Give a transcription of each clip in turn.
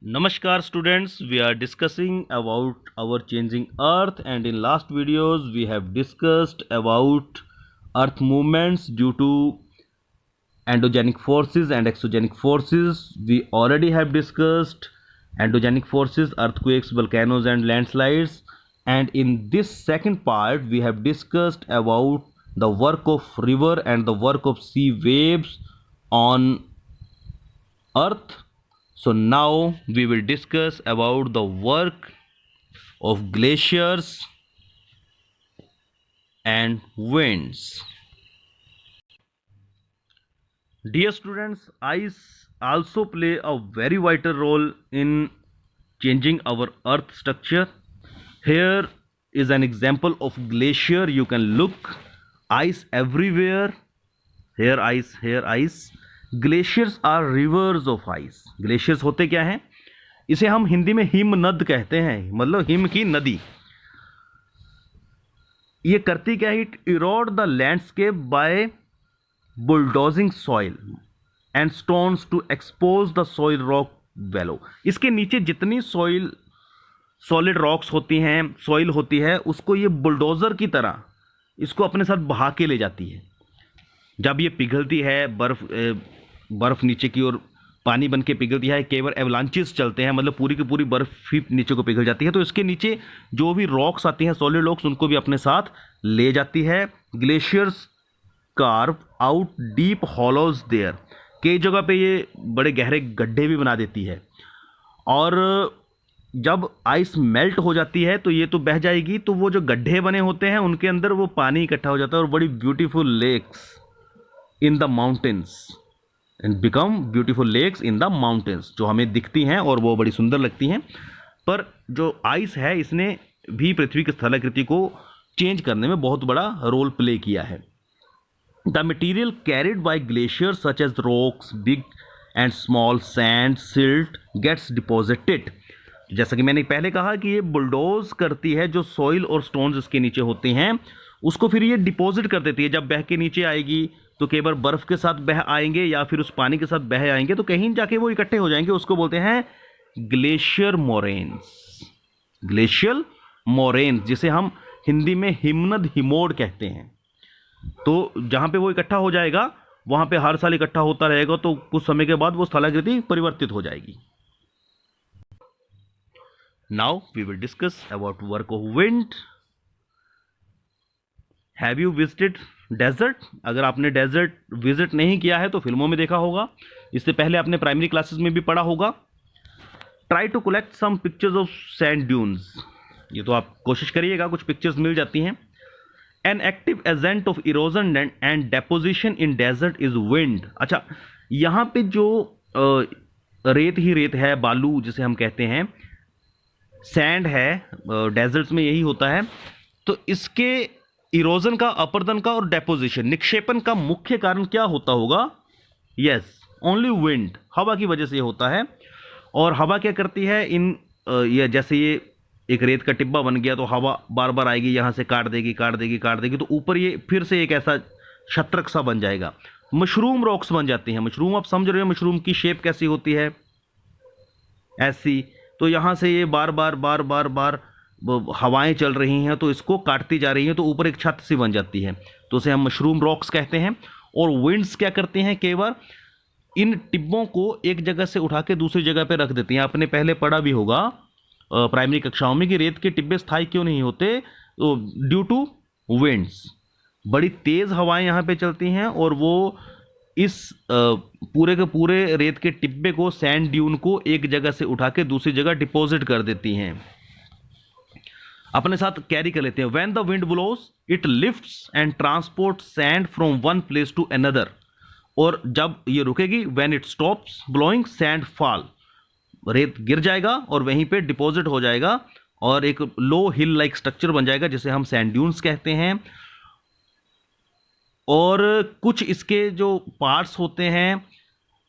Namaskar students, we are discussing about our changing earth, and in last videos we have discussed about earth movements due to endogenic forces and exogenic forces. We already have discussed endogenic forces, earthquakes, volcanoes and landslides, and in this second part we have discussed about the work of river and the work of sea waves on earth. So now we will discuss about the work of glaciers and winds. Dear students, ice also play a very vital role in changing our earth structure. Here is an example of glacier. You can look, ice everywhere. Here ice, here ice. Glaciers are rivers of ice. Glaciers होते क्या हैं? इसे हम हिंदी में हिमनद कहते हैं, मतलब हिम की नदी। ये करती क्या है? It erode the landscape by bulldozing soil and stones to expose the soil rock below. इसके नीचे जितनी सॉइल सॉलिड रॉक्स होती हैं, सॉइल होती है, उसको ये बुलडोज़र की तरह इसको अपने साथ बहा के ले जाती है। जब ये पिघलती है, बर्फ़ नीचे की ओर पानी बन के पिघलती है, केवल एवलांचेस चलते हैं, मतलब पूरी की पूरी बर्फ़ ही नीचे को पिघल जाती है, तो इसके नीचे जो भी रॉक्स आती हैं, सॉलिड रॉक्स, उनको भी अपने साथ ले जाती है। Glaciers carve out deep hollows there. कई जगह पे ये बड़े गहरे गड्ढे भी बना देती है, और जब आइस मेल्ट हो जाती है तो ये तो बह जाएगी, तो वो जो गड्ढे बने होते हैं उनके अंदर वो पानी इकट्ठा हो जाता है और बड़ी beautiful lakes in the mountains and become beautiful lakes in the mountains, जो हमें दिखती हैं और वो बड़ी सुंदर लगती हैं। पर जो आइस है, इसने भी पृथ्वी की स्थलाकृति को चेंज करने में बहुत बड़ा रोल प्ले किया है। The material carried by glaciers such as rocks, big and small, sand, silt gets deposited. जैसा कि मैंने पहले कहा कि ये बुलडोज करती है, जो सॉइल और स्टोन्स इसके नीचे होते हैं उसको फिर ये डिपॉजिट कर देती है। जब बह के नीचे आएगी तो कई बार बर्फ़ के साथ बह आएंगे या फिर उस पानी के साथ बह आएंगे, तो कहीं जाके वो इकट्ठे हो जाएंगे, उसको बोलते हैं ग्लेशियर मोरेन्स। ग्लेशियल मोरेन्स, जिसे हम हिंदी में हिमनद, हिमोड कहते हैं। तो जहाँ पे वो इकट्ठा हो जाएगा वहाँ पे हर साल इकट्ठा होता रहेगा, तो कुछ समय के बाद वो स्थलाकृति परिवर्तित हो जाएगी। Now we will discuss about work of wind. Have you visited desert? अगर आपने डेजर्ट विजिट नहीं किया है तो फिल्मों में देखा होगा, इससे पहले आपने प्राइमरी क्लासेस में भी पढ़ा होगा। Try to collect some pictures of sand dunes. ये तो आप कोशिश करिएगा, कुछ पिक्चर्स मिल जाती हैं। An active agent of erosion and deposition in desert is wind. अच्छा, यहाँ पे जो रेत ही रेत है, बालू जिसे हम कहते हैं, सैंड है, डेजर्ट्स में यही होता है, तो इसके इरोजन का, अपरदन का और डेपोजिशन, निक्षेपण का मुख्य कारण क्या होता होगा? यस, ओनली विंड, हवा की वजह से ये होता है। और हवा क्या करती है? ये जैसे ये एक रेत का टिब्बा बन गया तो हवा बार बार आएगी, यहाँ से काट देगी काट देगी काट देगी, तो ऊपर ये फिर से एक ऐसा छत्रक सा बन जाएगा। मशरूम रॉक्स बन जाती हैं। मशरूम, आप समझ रहे हो मशरूम की शेप कैसी होती है? ऐसी। तो यहाँ से ये बार बार बार बार बार हवाएं चल रही हैं तो इसको काटती जा रही हैं, तो ऊपर एक छत सी बन जाती है, तो उसे हम मशरूम रॉक्स कहते हैं। और विंड्स क्या करते हैं? कई बार इन टिब्बों को एक जगह से उठा के दूसरी जगह पे रख देती हैं। आपने पहले पढ़ा भी होगा प्राइमरी कक्षाओं में कि रेत के टिब्बे स्थायी क्यों नहीं होते? तो ड्यू टू विंड्स। बड़ी तेज़ हवाएं यहाँ पे चलती हैं और वो इस पूरे के पूरे रेत के टिब्बे को, सैंड ड्यून को, एक जगह से उठा के दूसरी जगह डिपॉजिट कर देती हैं, अपने साथ कैरी कर लेते हैं। When the wind blows it lifts and transport sand from one place to another. और जब ये रुकेगी, when it stops blowing sand fall, रेत गिर जाएगा और वहीं पे डिपॉजिट हो जाएगा और एक लो हिल लाइक स्ट्रक्चर बन जाएगा जिसे हम सैंड ड्यून्स कहते हैं। और कुछ इसके जो पार्ट्स होते हैं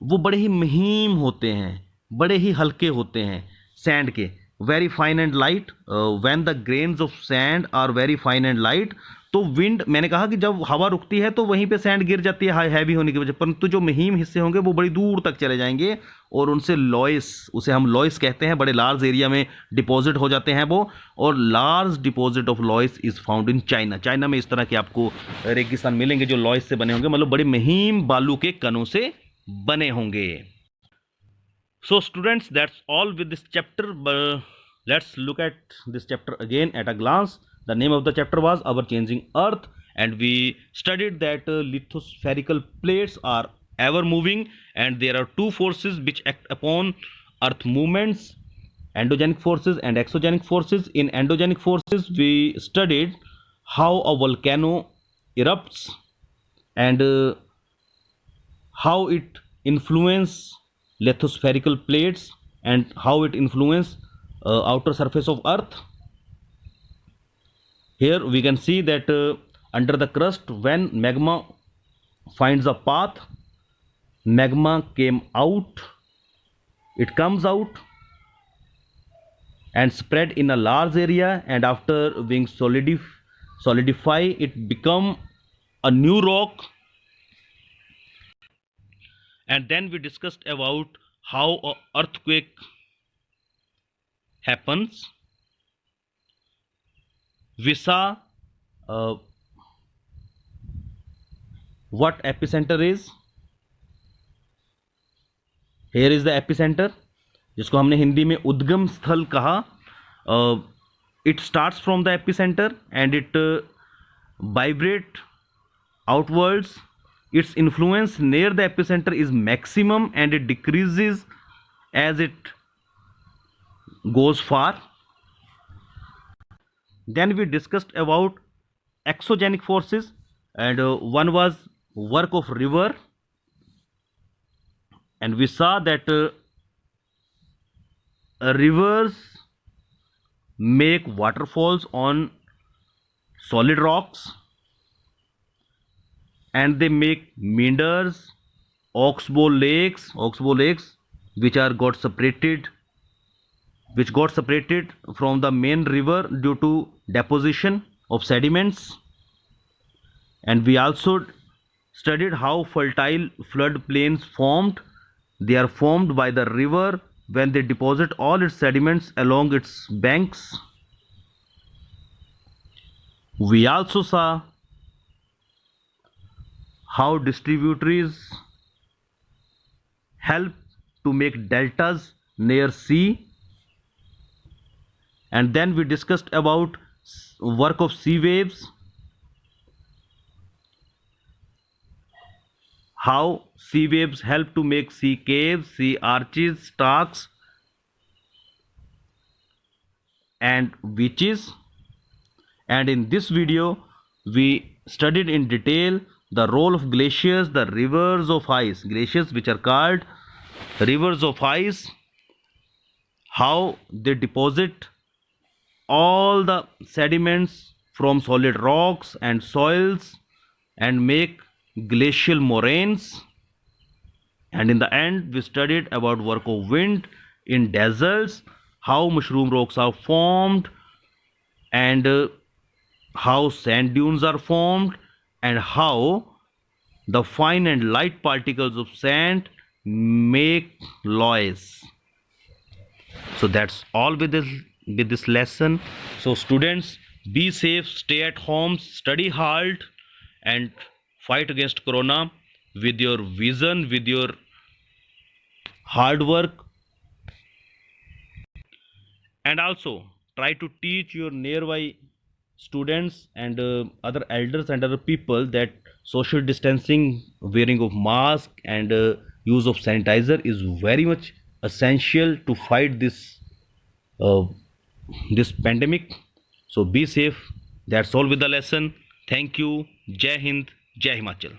वो बड़े ही महीन होते हैं, बड़े ही हल्के होते हैं सैंड के। Very fine and light, when the grains of sand are very fine and light, तो विंड, मैंने कहा कि जब हवा रुकती है तो वहीं पे सैंड गिर जाती है हैवी होने की वजह, परंतु जो महीम हिस्से होंगे वो बड़ी दूर तक चले जाएंगे और उनसे लॉइस, उसे हम लॉइस कहते हैं, बड़े लार्ज एरिया में डिपॉजिट हो जाते हैं वो। और large deposit of लॉइस is found in China. China में इस तरह के आपको रेगिस्तान मिलेंगे जो लॉइस से बने होंगे, मतलब बड़े महीम बालू के कणों से बने होंगे। So students, that's all with this chapter. But let's look at this chapter again at a glance. The name of the chapter was Our Changing Earth, and we studied that lithospherical plates are ever moving, and there are two forces which act upon earth movements: endogenic forces and exogenic forces. In endogenic forces, we studied how a volcano erupts and how it influence lithospherical plates and how it influence outer surface of earth. Here we can see that under the crust, when magma finds a path, magma came out, it comes out and spread in a large area, and after being solidify, it become a new rock. And then we discussed about how a earthquake happens. We saw what epicenter is. Here is the epicenter, जिसको हमने हिंदी में उद्गम स्थल कहा. It starts from the epicenter and it vibrate outwards. Its influence near the epicenter is maximum and it decreases as it goes far. Then we discussed about exogenic forces, and one was work of river, and we saw that rivers make waterfalls on solid rocks, and they make meanders, oxbow lakes, which got separated from the main river due to deposition of sediments. And we also studied how fertile flood plains formed. They are formed by the river when they deposit all its sediments along its banks. We also saw how distributaries help to make deltas near sea. And then we discussed about work of sea waves, how sea waves help to make sea caves, sea arches, stacks and beaches. And in this video we studied in detail the role of glaciers, the rivers of ice, glaciers which are called rivers of ice, how they deposit all the sediments from solid rocks and soils and make glacial moraines. And in the end we studied about work of wind in deserts, how mushroom rocks are formed, and how sand dunes are formed, and how the fine and light particles of sand make loess. So that's all with this lesson. So students, be safe, stay at home, study hard and fight against corona with your vision, with your hard work, and also try to teach your nearby students and other elders and other people that social distancing, wearing of mask and use of sanitizer is very much essential to fight uh, this pandemic. So be safe. That's all with the lesson. Thank you. Jai Hind, Jai Himachal.